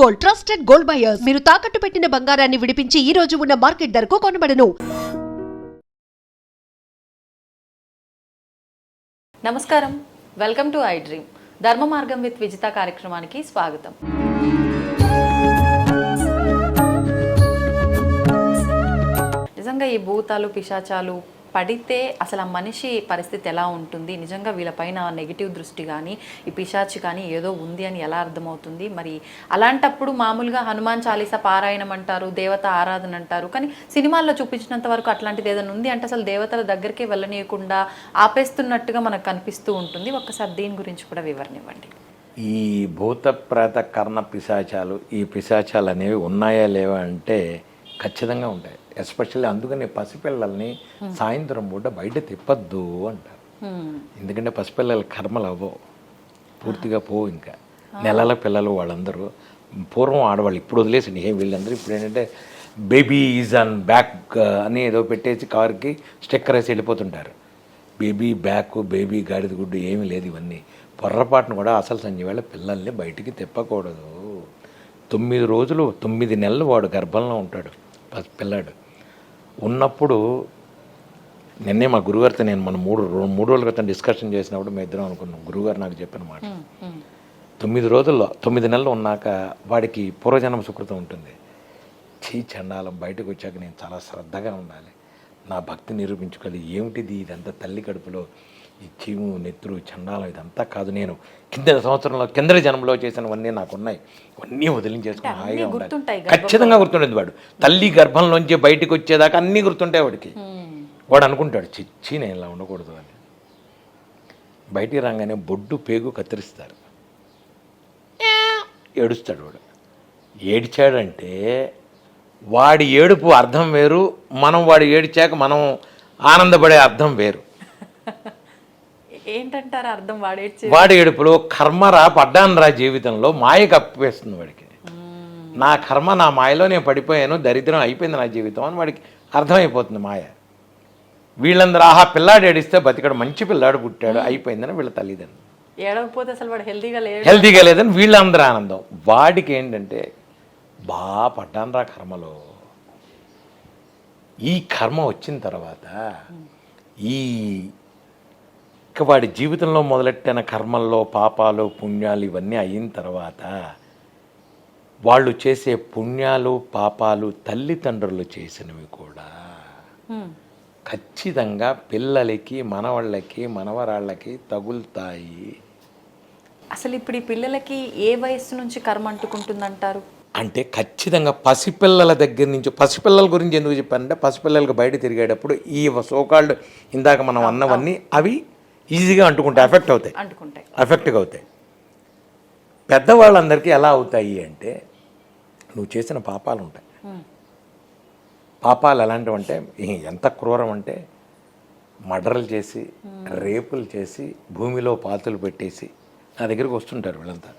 Gold, trusted gold buyers. మీరు తాకట్టు పెట్టిన బంగారాన్ని విడిపించి ఈ రోజు ఉన్న మార్కెట్ ధరకు కొనబడను. నమస్కారం, వెల్కమ్ టు ఐ డ్రీమ్. ధర్మ మార్గం విత్ విజిత కార్యక్రమానికి స్వాగతం. నిజంగా ఈ భూతాలు పిశాచాలు పడితే అసలు ఆ మనిషి పరిస్థితి ఎలా ఉంటుంది, నిజంగా వీళ్ళపైన నెగిటివ్ దృష్టి కానీ ఈ పిశాచి కానీ ఏదో ఉంది అని ఎలా అర్థమవుతుంది? మరి అలాంటప్పుడు మామూలుగా హనుమాన్ చాలీసా పారాయణం అంటారు, దేవత ఆరాధన అంటారు, కానీ సినిమాల్లో చూపించినంత వరకు అట్లాంటిది ఏదైనా ఉంది అంటే అసలు దేవతల దగ్గరికి వెళ్ళనీయకుండా ఆపేస్తున్నట్టుగా మనకు కనిపిస్తూ ఉంటుంది. ఒక్కసారి దీని గురించి కూడా వివరణ ఇవ్వండి. ఈ భూత ప్రేత కర్ణ పిశాచాలు, ఈ పిశాచాలు అనేవి ఉన్నాయా లేవా అంటే ఖచ్చితంగా ఉంటాయి. ఎస్పెషల్లీ అందుకని పసిపిల్లల్ని సాయంత్రం పూట బయట తిప్పద్దు అంటారు. ఎందుకంటే పసిపిల్లల కర్మలు అవ్వవు, పూర్తిగా పోవు. ఇంకా నెలల పిల్లలు వాళ్ళందరూ పూర్వం ఆడవాళ్ళు, ఇప్పుడు వదిలేసి వీళ్ళందరూ ఇప్పుడు ఏంటంటే బేబీ ఈజ్ ఆన్ బ్యాక్ అని ఏదో పెట్టేసి కారుకి స్టిక్కర్ వేసి వెళ్ళిపోతుంటారు. బేబీ బ్యాక్, బేబీ గాడిద గుడ్డు ఏమీ లేదు. ఇవన్నీ పొర్రపాటును కూడా అసలు సంజయ్ వేళ పిల్లల్ని బయటికి తిప్పకూడదు. 9 రోజులు 9 నెలలు వాడు గర్భంలో ఉంటాడు పిల్లాడు. ఉన్నప్పుడు నిన్నే మా గురుగారితో నేను మన మూడు రోజుల క్రితం డిస్కషన్ చేసినప్పుడు మేము ఇద్దరం అనుకున్నాం. గురుగారు నాకు చెప్పిన మాట, 9 రోజుల్లో 9 నెలలు ఉన్నాక వాడికి పూర్వజన్మ సుకృతం ఉంటుంది. చండాలం బయటకు వచ్చాక నేను చాలా శ్రద్ధగా ఉండాలి, నా భక్తి నిరూపించుకోవాలి. ఏమిటిది ఇదంతా తల్లి కడుపులో ఈ చీము నెత్తురు చండాలం ఇదంతా కాదు, నేను కింద జన్మలో చేసినవన్నీ నాకు ఉన్నాయి, ఇవన్నీ వదిలించేసుకుని హాయిగా ఉండాలి. ఖచ్చితంగా గుర్తుండేది. వాడు తల్లి గర్భంలోంచి బయటకు వచ్చేదాకా అన్నీ గుర్తుంటాయి వాడికి. వాడు అనుకుంటాడు చిచ్చి నేను ఇలా ఉండకూడదు అని. బయటికి రాగానే బొడ్డు పేగు కత్తిరిస్తారు, ఏడుస్తాడు. వాడు ఏడ్చాడంటే వాడి ఏడుపు అర్థం వేరు, మనం వాడు ఏడ్చాక మనం ఆనందపడే అర్థం వేరు. ఏంటంటారు అర్థం? వాడి ఏడుపులో కర్మరా పడ్డానురా జీవితంలో, మాయ కప్పివేస్తుంది వాడికి. నా కర్మ నా మాయలో నేను పడిపోయాను, దరిద్రం అయిపోయింది నా జీవితం అని వాడికి అర్థమైపోతుంది మాయ. వీళ్ళందరూ ఆహా పిల్లాడు ఏడిస్తే బతికాడు, మంచి పిల్లాడు పుట్టాడు అయిపోయిందని వీళ్ళ తల్లిదండ్రులు. ఏడవకపోతే అసలు వాడు హెల్తీగా లేదని వీళ్ళందరూ ఆనందం. వాడికి ఏంటంటే బాగా పడ్డానురా కర్మలో. ఈ కర్మ వచ్చిన తర్వాత ఈ వాడి జీవితంలో మొదలెట్టిన కర్మల్లో పాపాలు పుణ్యాలు ఇవన్నీ అయిన తర్వాత వాళ్ళు చేసే పుణ్యాలు పాపాలు తల్లిదండ్రులు చేసినవి కూడా ఖచ్చితంగా పిల్లలకి మనవాళ్ళకి మనవరాళ్ళకి తగులుతాయి. అసలు ఇప్పుడు ఈ పిల్లలకి ఏ వయస్సు నుంచి కర్మ అంటుకుంటుందంటారు? అంటే ఖచ్చితంగా పసిపిల్లల దగ్గర నుంచి, పసిపిల్లల గురించి ఎందుకు చెప్పానంటే పసిపిల్లలకు బయట తిరిగేటప్పుడు ఈ సోకాల్డ్ ఇందాక మనం అన్నవన్నీ అవి ఈజీగా అంటుకుంటాయి, ఎఫెక్ట్గా అవుతాయి. పెద్దవాళ్ళందరికీ ఎలా అవుతాయి అంటే నువ్వు చేసిన పాపాలు ఉంటాయి. పాపాలు ఎలాంటివి అంటే ఎంత క్రూరం అంటే మర్డర్లు చేసి రేపులు చేసి భూమిలో పాతులు పెట్టేసి నా దగ్గరికి వస్తుంటారు వీళ్ళంతా.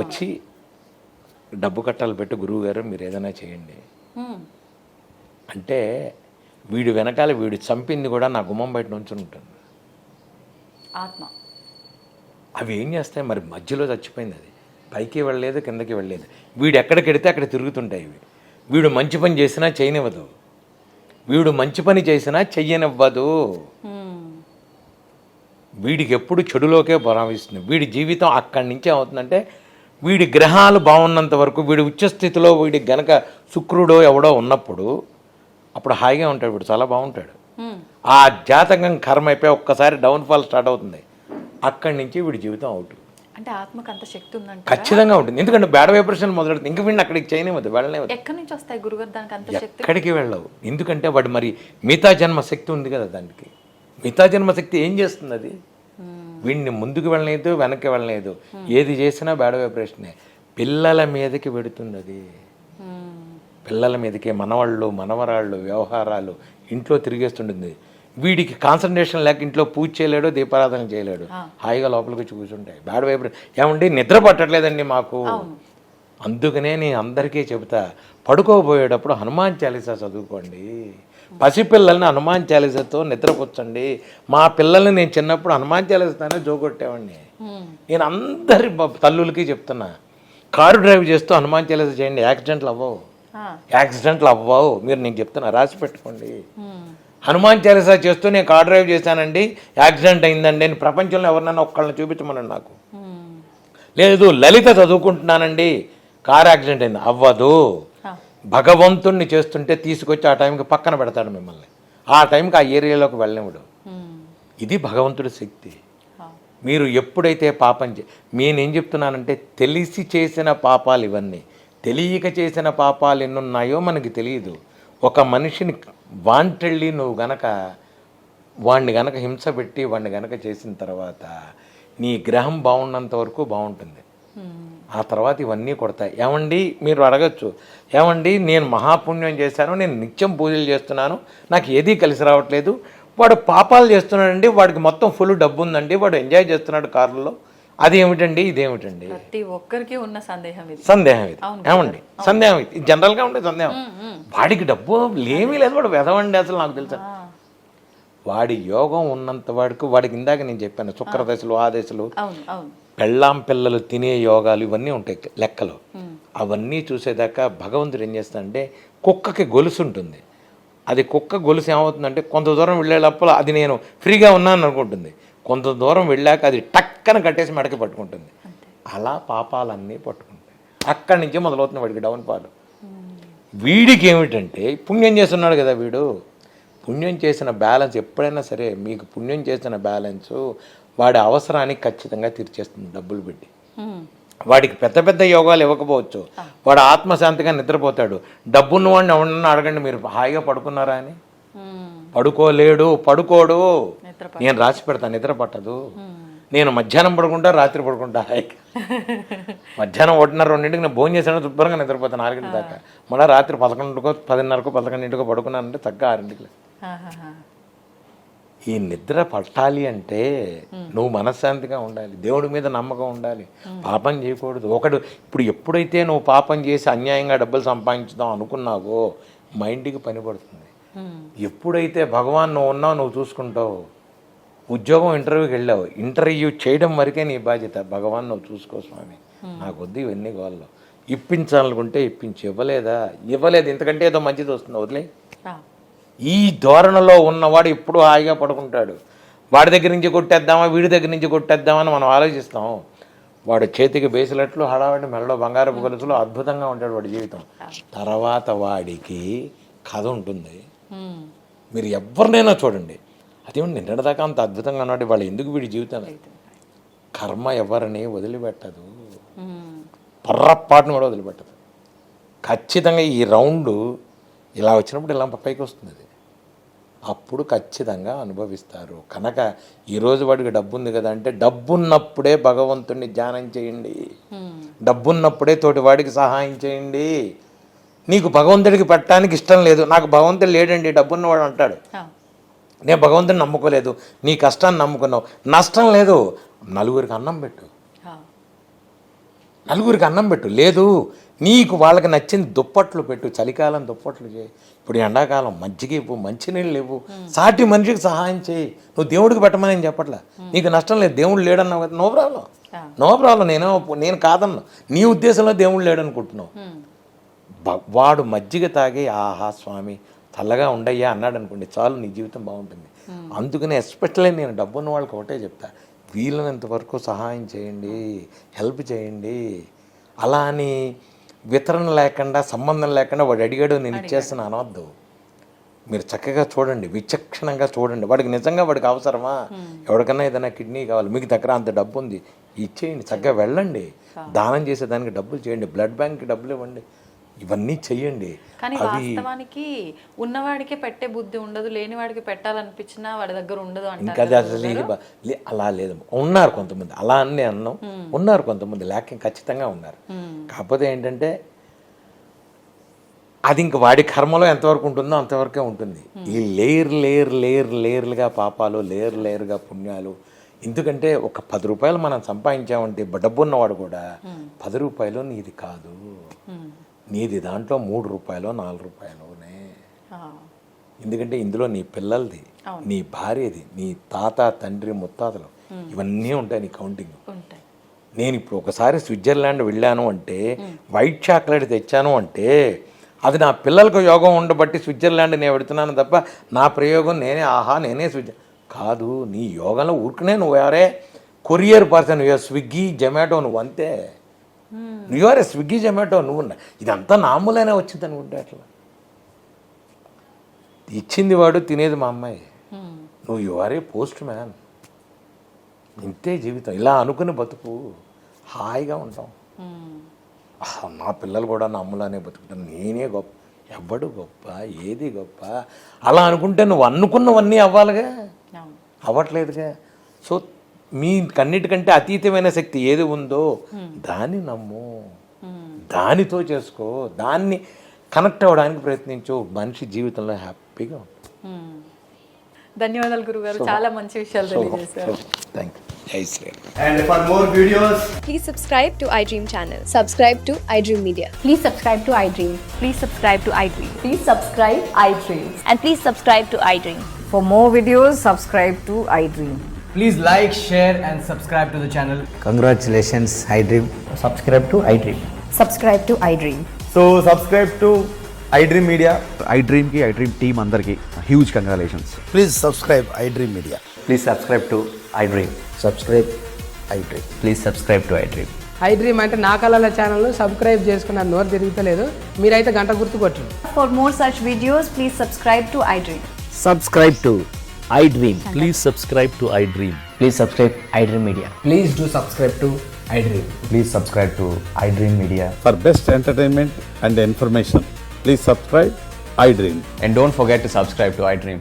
వచ్చి డబ్బు కట్టాలు పెట్టి గురువు గారు మీరు ఏదైనా చేయండి అంటే వీడు వెనకాల వీడు చంపింది కూడా నా గుమ్మం బయట నుంచి ఉంటుంది ఆత్మ. అవి ఏం చేస్తాయి మరి? మధ్యలో చచ్చిపోయింది అది, పైకి వెళ్ళలేదు కిందకి వెళ్ళలేదు. వీడు ఎక్కడికెడితే అక్కడ తిరుగుతుంటాయి ఇవి. వీడు మంచి పని చేసినా చేయనివ్వదు, వీడు మంచి పని చేసినా చెయ్యనివ్వదు. వీడికి ఎప్పుడు చెడులోకే భావిస్తుంది. వీడి జీవితం అక్కడి నుంచే అవుతుందంటే వీడి గ్రహాలు బాగున్నంత వరకు, వీడి ఉచ్చస్థితిలో వీడి గనక శుక్రుడో ఎవడో ఉన్నప్పుడు అప్పుడు హాయిగా ఉంటాడు, వీడు చాలా బాగుంటాడు. ఆ జాతకం కర్మ అయిపోయి ఒక్కసారి డౌన్ఫాల్ స్టార్ట్ అవుతుంది, అక్కడి నుంచి వీడి జీవితం అవుట్. అంటే ఆత్మకు అంత శక్తి ఉందంటే ఖచ్చితంగా ఉంటుంది. ఎందుకంటే బ్యాడ్ వైబ్రేషన్ మొదలెడుతుంది, ఇంకా వీడిని అక్కడికి చేయనివ్వదు, వెళ్ళనివ్వదు. ఎక్కడి నుంచి వస్తాయి గురుగారు దానికి అంత శక్తి? ఎక్కడికి వెళ్ళవు. ఎందుకంటే వాడు మరి మిగతా జన్మ శక్తి ఉంది కదా దానికి. మిగతా జన్మ శక్తి ఏం చేస్తుంది? అది వీడిని ముందుకు వెళ్ళలేదు వెనక్కి వెళ్ళలేదు, ఏది చేసినా బ్యాడ్ వైబ్రేషనే. పిల్లల మీదకి పెడుతుంది అది, పిల్లల మీదకి మనవాళ్ళు మనవరాళ్ళు వ్యవహారాలు ఇంట్లో తిరిగేస్తుంటుంది. వీడికి కాన్సన్ట్రేషన్ లేక ఇంట్లో పూజ చేయలేడు, దీపారాధన చేయలేడు, హాయిగా లోపలికి వచ్చి కూర్చుంటాయి. బ్యాడ్ వైబ్రేషన్ ఏమండి నిద్ర పట్టట్లేదండి మాకు. అందుకనే నేను అందరికీ చెబుతా, పడుకోబోయేటప్పుడు హనుమాన్ చాలీసా చదువుకోండి. పసిపిల్లల్ని హనుమాన్ చాలీసాతో నిద్రపుచ్చండి. మా పిల్లల్ని నేను చిన్నప్పుడు హనుమాన్ చాలీసానే జోగొట్టేవాడిని. నేను అందరి తల్లులకి చెప్తున్నా, కారు డ్రైవ్ చేస్తూ హనుమాన్ చాలీసా చేయండి, యాక్సిడెంట్లు అవ్వవు. యాక్సిడెంట్లు అవ్వవు. మీరు నేను చెప్తున్నా, రాసి పెట్టుకోండి. హనుమాన్ చాలీసా చేస్తూ నేను కార్ డ్రైవ్ చేశానండి, యాక్సిడెంట్ అయిందండి అని ప్రపంచంలో ఎవరినైనా ఒక్కళ్ళని చూపించమనండి నాకు. లేదు లలిత చదువుకుంటున్నానండి, కార్ యాక్సిడెంట్ అయింది, అవ్వదు. భగవంతుణ్ణి చేస్తుంటే తీసుకొచ్చి ఆ టైంకి పక్కన పెడతాడు మిమ్మల్ని, ఆ టైంకి ఆ ఏరియాలోకి వెళ్ళనివ్వడు. ఇది భగవంతుడి శక్తి. మీరు ఎప్పుడైతే పాపం నేనేం చెప్తున్నానంటే, తెలిసి చేసిన పాపాలు ఇవన్నీ, తెలియక చేసిన పాపాలు ఎన్ని ఉన్నాయో మనకి తెలియదు. ఒక మనిషిని వాంటెళ్ళి నువ్వు గనక వాడిని గనక హింస పెట్టి వాడిని గనక చేసిన తర్వాత నీ గ్రహం బాగున్నంత వరకు బాగుంటుంది. ఆ తర్వాత ఇవన్నీ కొడతాయి. ఏమండి మీరు అడగచ్చు, ఏమండి నేను మహాపుణ్యం చేశాను, నేను నిత్యం పూజలు చేస్తున్నాను, నాకు ఏదీ కలిసి రావట్లేదు, వాడు పాపాలు చేస్తున్నాడండి, వాడికి మొత్తం ఫుల్ డబ్బు ఉందండి, వాడు ఎంజాయ్ చేస్తున్నాడు కారులో, అది ఏమిటండి ఇదేమిటండి? ప్రతి ఒక్కరికి ఉన్న సందేహం ఇది. ఏమండి సందేహం ఇది జనరల్గా ఉండే సందేహం. వాడికి డబ్బు ఏమీ లేదు, వాడు వెదవండి అసలు, నాకు తెలుసా. వాడి యోగం ఉన్నంత వాడికి, వాడికి ఇందాక నేను చెప్పాను శుక్రదశలు ఆ దశలు, పెళ్ళాం పిల్లలు తినే యోగాలు ఇవన్నీ ఉంటాయి లెక్కలు. అవన్నీ చూసేదాకా భగవంతుడు ఏం చేస్తాడంటే, కుక్కకి గొలుసు ఉంటుంది, అది కుక్క గొలుసు ఏమవుతుందంటే కొంత దూరం వెళ్ళే లోపల అది నేను ఫ్రీగా ఉన్నాను అనుకుంటుంది, కొంత దూరం వెళ్ళాక అది టక్కన కట్టేసి మెడకి పట్టుకుంటుంది. అలా పాపాలన్నీ పట్టుకుంటాయి. అక్కడి నుంచే మొదలవుతుంది వాడికి డౌన్ ఫాల్. వీడికి ఏమిటంటే పుణ్యం చేస్తున్నాడు కదా, వీడు పుణ్యం చేసిన బ్యాలెన్స్ ఎప్పుడైనా సరే, మీకు పుణ్యం చేసిన బ్యాలెన్స్ వాడి అవసరానికి ఖచ్చితంగా తీర్చేస్తుంది డబ్బులు పెట్టి. వాడికి పెద్ద పెద్ద యోగాలు ఇవ్వకపోవచ్చు, వాడు ఆత్మశాంతిగా నిద్రపోతాడు. డబ్బున్న వాడిని ఎవరన్నా అడగండి, మీరు హాయిగా పడుకున్నారా అని, పడుకోడు. నేను రాసి పెడతాను, నిద్ర పట్టదు. నేను మధ్యాహ్నం పడుకుంటా, రాత్రి పడుకుంటా హాయిగా. మధ్యాహ్నం 1:30-2 నేను భోజనం చేశాను, శుభ్రంగా నిద్రపోతాను 4 గంటల దాకా. మళ్ళీ రాత్రి 11కో 10:30కో 11 పడుకున్నానంటే చక్కగా 6 ఈ నిద్ర పట్టాలి అంటే నువ్వు మనశ్శాంతిగా ఉండాలి, దేవుడి మీద నమ్మకం ఉండాలి, పాపం చేయకూడదు. ఇప్పుడు ఎప్పుడైతే నువ్వు పాపం చేసి అన్యాయంగా డబ్బులు సంపాదించుదాం అనుకున్నావో మైండ్కి పని పడుతుంది. ఎప్పుడైతే భగవాన్ నువ్వు ఉన్నావు, నువ్వు చూసుకుంటావు. ఉద్యోగం ఇంటర్వ్యూకి వెళ్ళావు, ఇంటర్వ్యూ చేయడం వరకే నీ బాధ్యత. భగవాన్ నువ్వు చూసుకో స్వామి, నాకు వద్దు ఇవన్నీ కావాలి, ఇప్పించాలనుకుంటే ఇప్పించి, ఇవ్వలేదు ఇంతకంటే ఏదో మంచిది వస్తుంది, వదిలే. ఈ ధోరణిలో ఉన్నవాడు ఇప్పుడు హాయిగా పడుకుంటాడు. వాడి దగ్గర నుంచి కొట్టేద్దామా, వీడి దగ్గర నుంచి కొట్టేద్దామని మనం ఆలోచిస్తాం. వాడు చేతికి బేసిలట్లు, హడావాడి మెడలో బంగారపు గొలుసులు, అద్భుతంగా ఉంటాడు వాడి జీవితం. తర్వాత వాడికి కథ ఉంటుంది. మీరు ఎవరినైనా చూడండి, అదేమిటి నిన్నటిదాకా అంత అద్భుతంగా ఉన్నాడు, వాళ్ళు ఎందుకు వీడి జీవితం? కర్మ ఎవరిని వదిలిపెట్టదు, పొర్రపాటును కూడా వదిలిపెట్టదు. ఖచ్చితంగా ఈ రౌండ్ ఇలా వచ్చినప్పుడు ఇలా పైకి వస్తుంది, అది అప్పుడు ఖచ్చితంగా అనుభవిస్తారు. కనుక ఈరోజు వాడికి డబ్బు ఉంది కదా అంటే, డబ్బున్నప్పుడే భగవంతుడిని ధ్యానం చేయండి, డబ్బున్నప్పుడే తోటి వాడికి సహాయం చేయండి. నీకు భగవంతుడికి పెట్టడానికి ఇష్టం లేదు, నాకు భగవంతుడు లేడండి డబ్బున్నవాడు అంటాడు, నేను భగవంతుడిని నమ్ముకోలేదు, నీ కష్టాన్ని నమ్ముకున్నావు, నష్టం లేదు, నలుగురికి అన్నం పెట్టు. లేదు నీకు వాళ్ళకి నచ్చింది దుప్పట్లు పెట్టు, చలికాలం దుప్పట్లు చేయి, ఇప్పుడు ఎండాకాలం మజ్జిగ ఇవ్వు, మంచినీళ్ళు ఇవ్వు, సాటి మనిషికి సహాయం చేయి. నువ్వు దేవుడికి పెట్టమని నేను చెప్పట్లా, నీకు నష్టం లేదు, దేవుడు లేడన్నావు కదా, నో ప్రాబ్లం, నేను కాదన్నా, నీ ఉద్దేశంలో దేవుడు లేడనుకుంటున్నావు. వాడు మజ్జిగ తాగి ఆహా స్వామి చల్లగా ఉండయ్యా అన్నాడు అనుకోండి, చాలు, నీ జీవితం బాగుంటుంది. అందుకని ఎస్పెషల్లీ నేను డబ్బున్న వాళ్ళకి ఒకటే చెప్తా, వీలైనంత వరకు సహాయం చేయండి, హెల్ప్ చేయండి. అలా అని వితరణ లేకుండా, సంబంధం లేకుండా వాడు అడిగాడు నేను ఇచ్చేస్తాను అనవద్దు. మీరు చక్కగా చూడండి, విచక్షణంగా చూడండి, వాడికి నిజంగా వాడికి అవసరమా, ఎవరికన్నా ఏదైనా కిడ్నీ కావాలి, మీకు దగ్గర అంత డబ్బు ఉంది, ఇచ్చేయండి, చక్కగా వెళ్ళండి, దానం చేసేదానికి డబ్బులు చేయండి, బ్లడ్ బ్యాంక్కి డబ్బులు ఇవ్వండి, ఇవన్నీ చెయ్యండి. కానీ వాస్తవానికి ఉన్నవాడికే పెట్టే బుద్ధి ఉండదు, లేనివాడికి పెట్టాలనిపించినా వాడి దగ్గర ఉండదు ఇంకా అసలు అలా లేదు. ఉన్నారు కొంతమంది, అలా అని అన్నాం, ఉన్నారు కొంతమంది, లేక ఖచ్చితంగా ఉన్నారు. కాకపోతే ఏంటంటే అది ఇంక వాడి కర్మలో ఎంతవరకు ఉంటుందో అంతవరకే ఉంటుంది. ఈ లేయర్లుగా పాపాలు, లేయర్గా పుణ్యాలు. ఎందుకంటే ఒక 10 రూపాయలు మనం సంపాదించామంటే డబ్బు ఉన్నవాడు కూడా 10 రూపాయలు నీది కాదు, నీది దాంట్లో 3 రూపాయలు 4 రూపాయలునే. ఎందుకంటే ఇందులో నీ పిల్లలది, నీ భార్యది, నీ తాత తండ్రి ముత్తాతలు ఇవన్నీ ఉంటాయి నీ కౌంటింగ్. నేను ఇప్పుడు ఒకసారి స్విట్జర్లాండ్ వెళ్ళాను అంటే వైట్ చాక్లెట్ తెచ్చాను అంటే అది నా పిల్లలకు యోగం ఉండబట్టి స్విట్జర్లాండ్ నేను పెడుతున్నాను తప్ప నా ప్రయోగం నేనే నేనే కాదు. నీ యోగంలో ఊరుకునే నువ్వు ఎవరే కొరియర్ పర్సన్, స్విగ్గీ జొమాటో నువ్వు అంతే. నువ్వెవరే స్విగ్గీ జొమాటో నువ్వు ఇదంతా నామూలనే వచ్చింది అనుకుంటే అట్లా ఇచ్చింది వాడు తినేది మా అమ్మాయి. నువ్వు యువరే పోస్ట్ మ్యాన్. ఇంతే జీవితం. ఇలా అనుకుని బతుకు హాయిగా ఉంటాం. నా పిల్లలు కూడా నా అమ్ములానే బతుకుతాను. నేనే గొప్ప, ఎవడు గొప్ప, ఏది గొప్ప అలా అనుకుంటే నువ్వు అనుకున్నవన్నీ అవ్వాలిగా, అవ్వట్లేదుగా. సో మీ కన్నిటికంటే అతీతమైన శక్తి ఏది ఉందో దాన్ని నమ్ము, దానితో చేసుకో, దాన్ని కనెక్ట్ అవ్వడానికి ప్రయత్నించు. మనిషి జీవితంలో హ్యాపీగా ఉంటుంది. ధన్యవాదాలు గురుగారు, చాలా మంచి విషయాలు తెలియజేశారు. Thank you. జై Sriram. And for more videos, Please subscribe to iDream channel. Subscribe to iDream Media. Please subscribe to iDream. Please subscribe to iDream. Please subscribe iDream. And please subscribe to iDream. For more videos, subscribe to iDream. please like, share, and subscribe to the channel. Congratulations, iDream. Subscribe to iDream. Subscribe to iDream. So subscribe to iDream Media. iDream team అందరికి huge congratulations. Please subscribe iDream Media. Please subscribe to iDream. Subscribe iDream. Please subscribe to iDream. iDream అంటే నా కళల ఛానల్ను subscribe చేసుకున్న నోరు తిరుగుతలేదు, మీరైతే గంట గుర్తు కొట్టండి. For more such videos, please subscribe to iDream. Subscribe to iDream. Please subscribe to iDream. Please subscribe iDream Media. Please do subscribe to iDream. Please subscribe to iDream Media. For best entertainment and information, please subscribe iDream. And don't forget to subscribe to iDream.